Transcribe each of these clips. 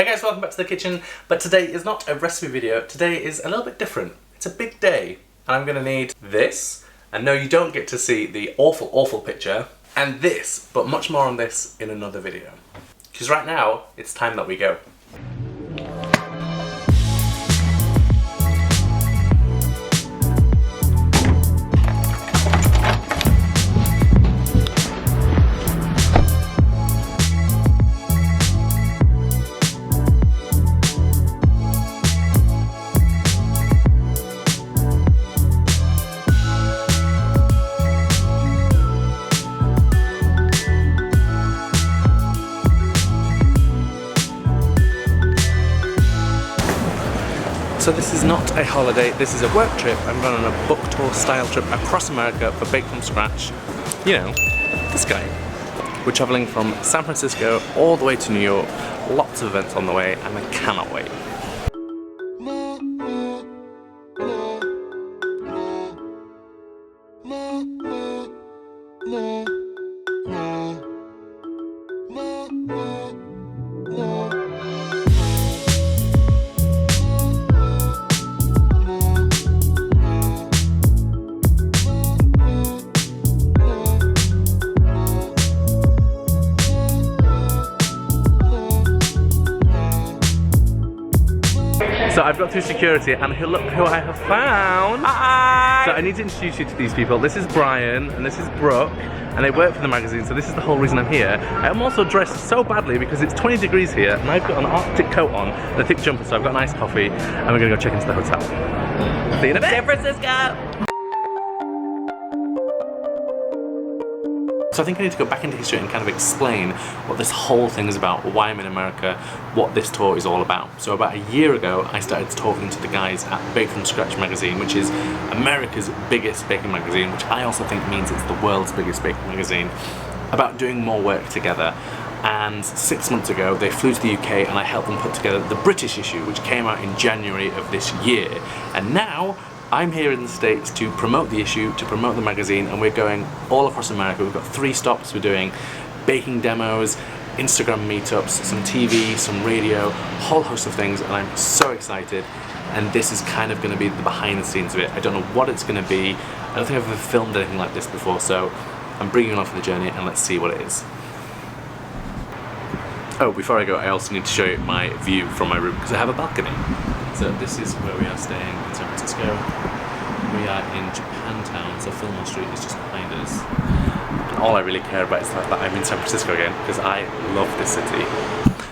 Hey guys, welcome back to the kitchen, but today is not a recipe video, today is a little bit different. It's a big day, and I'm gonna need this, and no, you don't get to see the awful picture, and this, but much more on this in another video. Because right now, it's time that we go. So this is not a holiday, this is a work trip. I'm going on a book tour style trip across America for Bake from Scratch. You know, this guy. We're traveling from San Francisco all the way to New York. Lots of events on the way and I cannot wait. So I've got through security and look who I have found. Hi. So I need to introduce you to these people. This is Brian and this is Brooke and they work for the magazine, so this is the whole reason I'm here. I'm also dressed so badly because it's 20 degrees here and I've got an Arctic coat on and a thick jumper, so I've got a nice coffee and we're gonna go check into the hotel. See you in a bit. San Francisco! So I think I need to go back into history and kind of explain what this whole thing is about, why I'm in America, what this tour is all about. So about a year ago, I started talking to the guys at Bake from Scratch magazine, which is America's biggest baking magazine, which I also think means it's the world's biggest baking magazine, about doing more work together. And 6 months ago, they flew to the UK and I helped them put together the British issue, which came out in January of this year. And now, I'm here in the States to promote the issue, to promote the magazine, and we're going all across America. We've got 3 stops. We're doing baking demos, Instagram meetups, some TV, some radio, a whole host of things, and I'm so excited. And this is kind of going to be the behind the scenes of it. I don't know what it's going to be. I don't think I've ever filmed anything like this before, so I'm bringing you along for the journey, and let's see what it is. Oh, before I go, I also need to show you my view from my room, because I have a balcony. So this is where we are staying in San Francisco. We are in Japantown, so Fillmore Street is just behind us. And all I really care about is the fact that I'm in San Francisco again, because I love this city.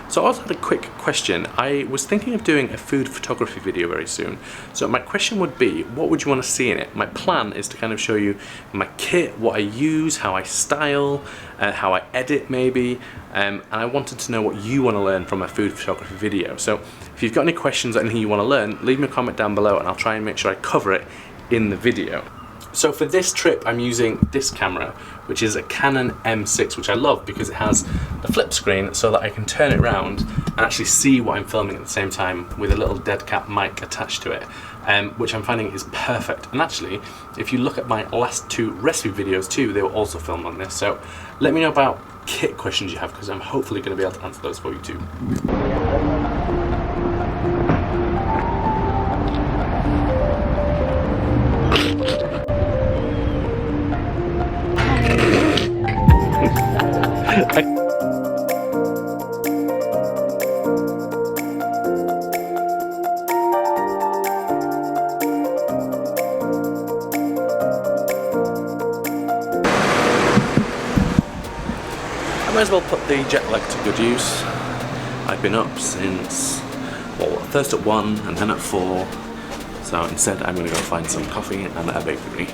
So I also had a quick question. I was thinking of doing a food photography video very soon. So my question would be, what would you want to see in it? My plan is to kind of show you my kit, what I use, how I style, how I edit maybe, and I wanted to know what you want to learn from a food photography video. So if you've got any questions or anything you want to learn, leave me a comment down below and I'll try and make sure I cover it in the video. So for this trip I'm using this camera, which is a Canon M6, which I love because it has the flip screen so that I can turn it around and actually see what I'm filming at the same time with a little dead cat mic attached to it, which I'm finding is perfect. And actually, if you look at my last 2 recipe videos too, they were also filmed on this. So let me know about kit questions you have, because I'm hopefully going to be able to answer those for you too. I might as well put the jet lag to good use. I've been up since, well, first at 1 and then at 4. So instead I'm going to go find some coffee and a bakery.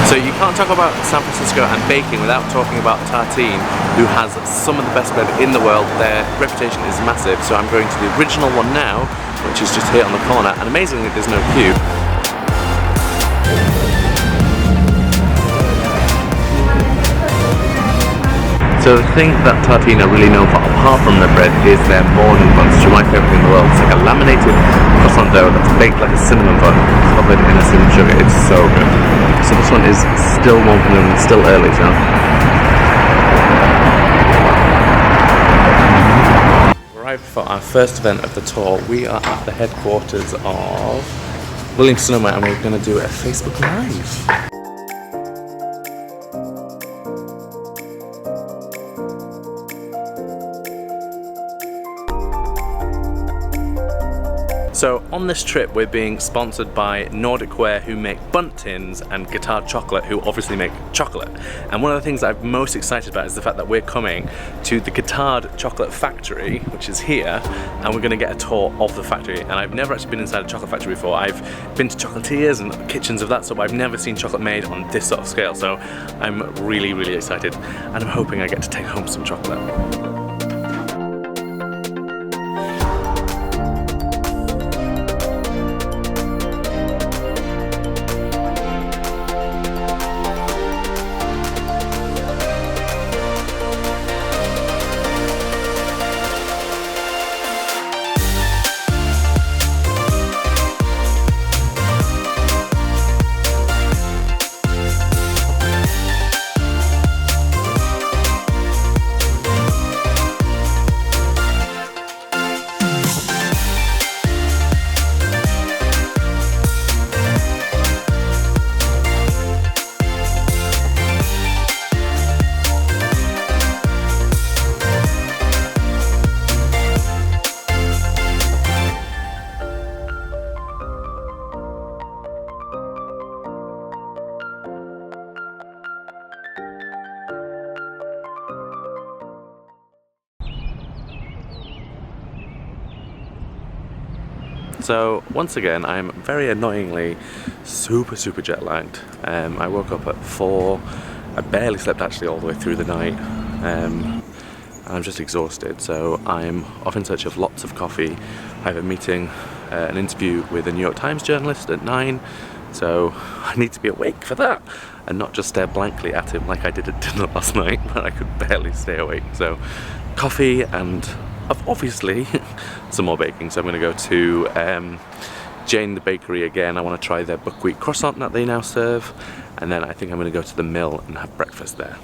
So you can't talk about San Francisco and baking without talking about Tartine, who has some of the best bread in the world. Their reputation is massive, so I'm going to the original one now, which is just here on the corner, and amazingly there's no queue. So the thing that Tartine are really known for, apart from their bread, is their morning buns, which are my favourite thing in the world. It's like a laminated though that's baked like a cinnamon bun, covered in a cinnamon sugar. It's so good. So this one is still warming and still early, so. Arrived for our first event of the tour. We are at the headquarters of Williams Sonoma and we're going to do a Facebook Live. So on this trip we're being sponsored by Nordic Ware, who make bundt tins, and Guittard Chocolate, who obviously make chocolate. And one of the things I'm most excited about is the fact that we're coming to the Guittard Chocolate factory, which is here, and we're going to get a tour of the factory. And I've never actually been inside a chocolate factory before. I've been to chocolatiers and kitchens of that sort, but I've never seen chocolate made on this sort of scale. So I'm really, really excited, and I'm hoping I get to take home some chocolate. So once again, I'm very annoyingly super jet lagged. I woke up at 4. I barely slept actually all the way through the night. I'm just exhausted, so I'm off in search of lots of coffee. I have a meeting, an interview with a New York Times journalist at 9, so I need to be awake for that and not just stare blankly at him like I did at dinner last night, but I could barely stay awake. So coffee and obviously some more baking. So I'm going to go to Jane the Bakery again. I want to try their buckwheat croissant that they now serve, and then I think I'm going to go to the mill and have breakfast there.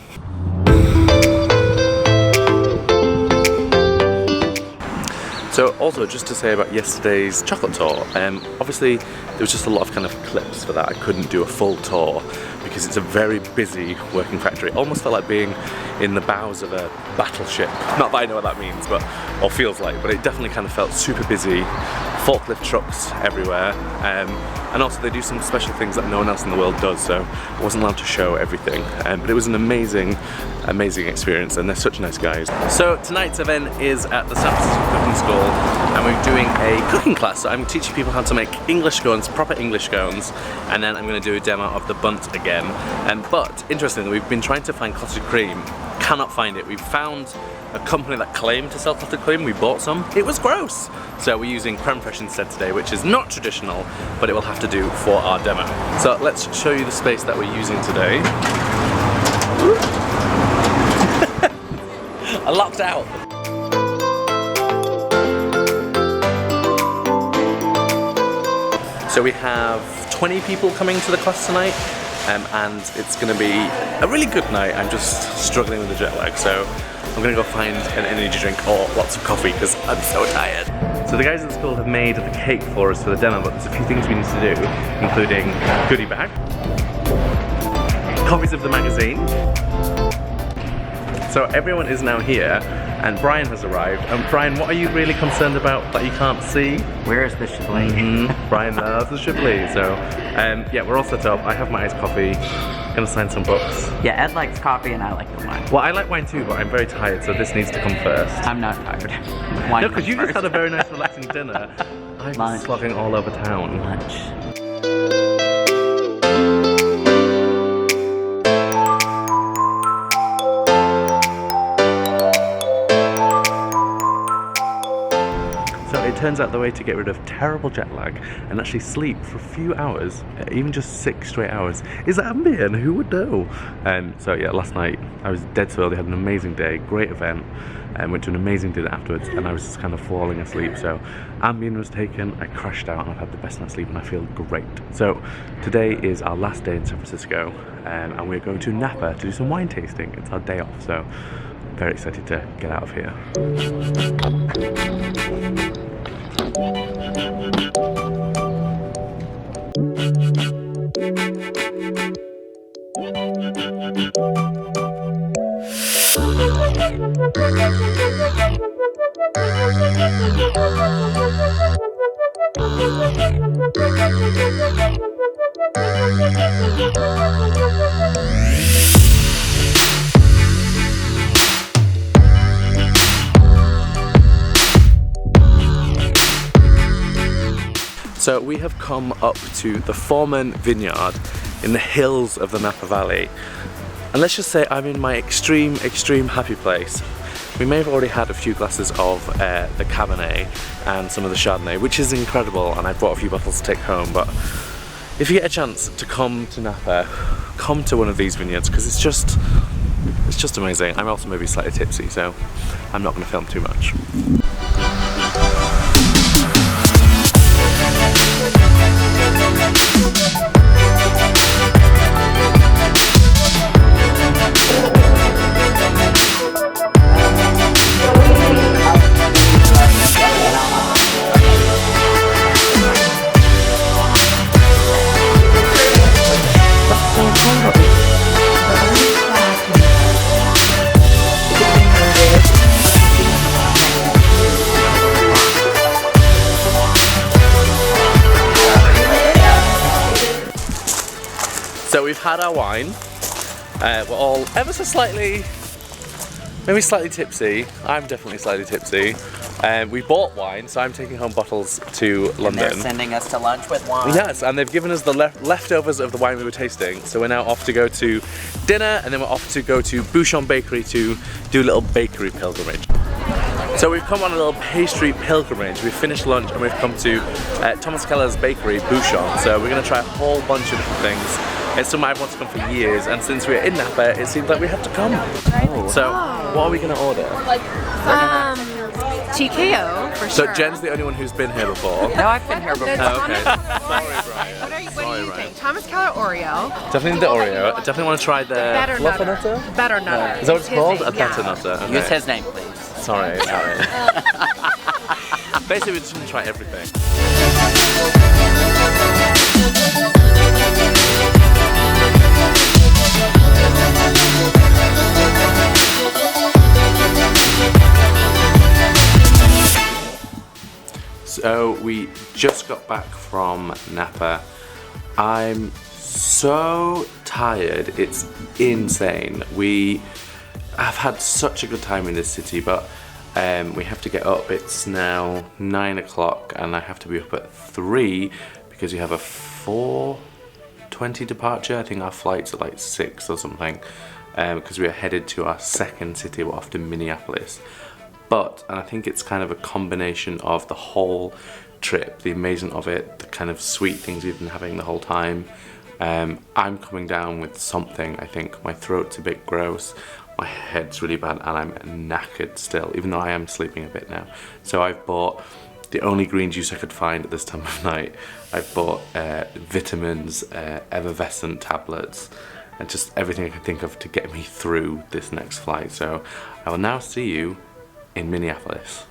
So also just to say about yesterday's chocolate tour, obviously there was just a lot of kind of clips for that. I couldn't do a full tour because it's a very busy working factory. It almost felt like being in the bows of a battleship. Not that I know what that means, but or feels like, but it definitely kind of felt super busy. Forklift trucks everywhere, and also they do some special things that no one else in the world does, so I wasn't allowed to show everything, but it was an amazing experience, and they're such nice guys. So tonight's event is at the San Francisco Cooking School, and we're doing a cooking class. So I'm teaching people how to make English scones, proper English scones, and then I'm going to do a demo of the bundt again. But interestingly, we've been trying to find clotted cream, cannot find it. We found a company that claimed to sell clotted cream. We bought some. It was gross. So we're using creme fraiche instead today, which is not traditional, but it will have to do for our demo. So let's show you the space that we're using today. I locked out. So we have 20 people coming to the class tonight, and it's going to be a really good night. I'm just struggling with the jet lag, so I'm going to go find an energy drink or lots of coffee because I'm so tired. So the guys at the school have made the cake for us for the demo, but there's a few things we need to do, including goodie bag, copies of the magazine. So everyone is now here, and Brian has arrived. And Brian, what are you really concerned about that you can't see? Where is the Chablis? Brian, that's the Chablis. So yeah, we're all set up. I have my iced coffee. Gonna sign some books. Yeah, Ed likes coffee and I like the wine. Well, I like wine too, but I'm very tired, so this needs to come first. I'm not tired. Wine no, because you just had a very nice relaxing dinner. I'm slogging all over town. Lunch. So it turns out the way to get rid of terrible jet lag and actually sleep for a few hours, even just 6 straight hours, is ambient. Who would know? So yeah, last night I was dead so early, had an amazing day, great event. and went to an amazing dinner afterwards, and I was just kind of falling asleep. So Ambien was taken, I crashed out, and I've had the best night's sleep, and I feel great. So today is our last day in San Francisco, and we're going to Napa to do some wine tasting. It's our day off, so I'm very excited to get out of here. So we have come up to the Foreman Vineyard in the hills of the Napa Valley, and let's just say I'm in my extreme happy place. We may have already had a few glasses of the Cabernet and some of the Chardonnay, which is incredible, and I brought a few bottles to take home. But if you get a chance to come to Napa, come to one of these vineyards, because it's just amazing. I'm also maybe slightly tipsy, so I'm not going to film too much. So we've had our wine, we're all ever so slightly, maybe slightly tipsy. I'm definitely slightly tipsy. We bought wine, so I'm taking home bottles to London. And they're sending us to lunch with wine. Yes, and they've given us the leftovers of the wine we were tasting. So we're now off to go to dinner, and then we're off to go to Bouchon Bakery to do a little bakery pilgrimage. So we've come on a little pastry pilgrimage. We've finished lunch and we've come to Thomas Keller's bakery, Bouchon. So we're going to try a whole bunch of different things. It's something I've wanted to come for years, and since we're in Napa, it seemed like we had to come. Oh. So, what are we going to order? TKO, for sure. So Jen's the only one who's been here before. No, I've been here before. Oh, okay. Sorry, Brian. What do you think? Thomas Keller Oreo. Definitely the Oreo. I definitely want to try the Better Nutter. Better Nutter. Is that what it's called? A name, Better Nutter. Okay. Use his name, please. Sorry. Basically, we're just going to try everything. So we just got back from Napa. I'm so tired, it's insane. We have had such a good time in this city, but we have to get up. It's now 9 o'clock and I have to be up at 3 because we have a 4:20 departure. I think our flight's at like 6 or something, because we are headed to our second city. We're off to Minneapolis. But, and I think it's kind of a combination of the whole trip, the amazement of it, the kind of sweet things we've been having the whole time. I'm coming down with something, I think. My throat's a bit gross, my head's really bad, and I'm knackered still, even though I am sleeping a bit now. So I've bought the only green juice I could find at this time of night. I've bought vitamins, effervescent tablets, and just everything I can think of to get me through this next flight. So I will now see you in Minneapolis.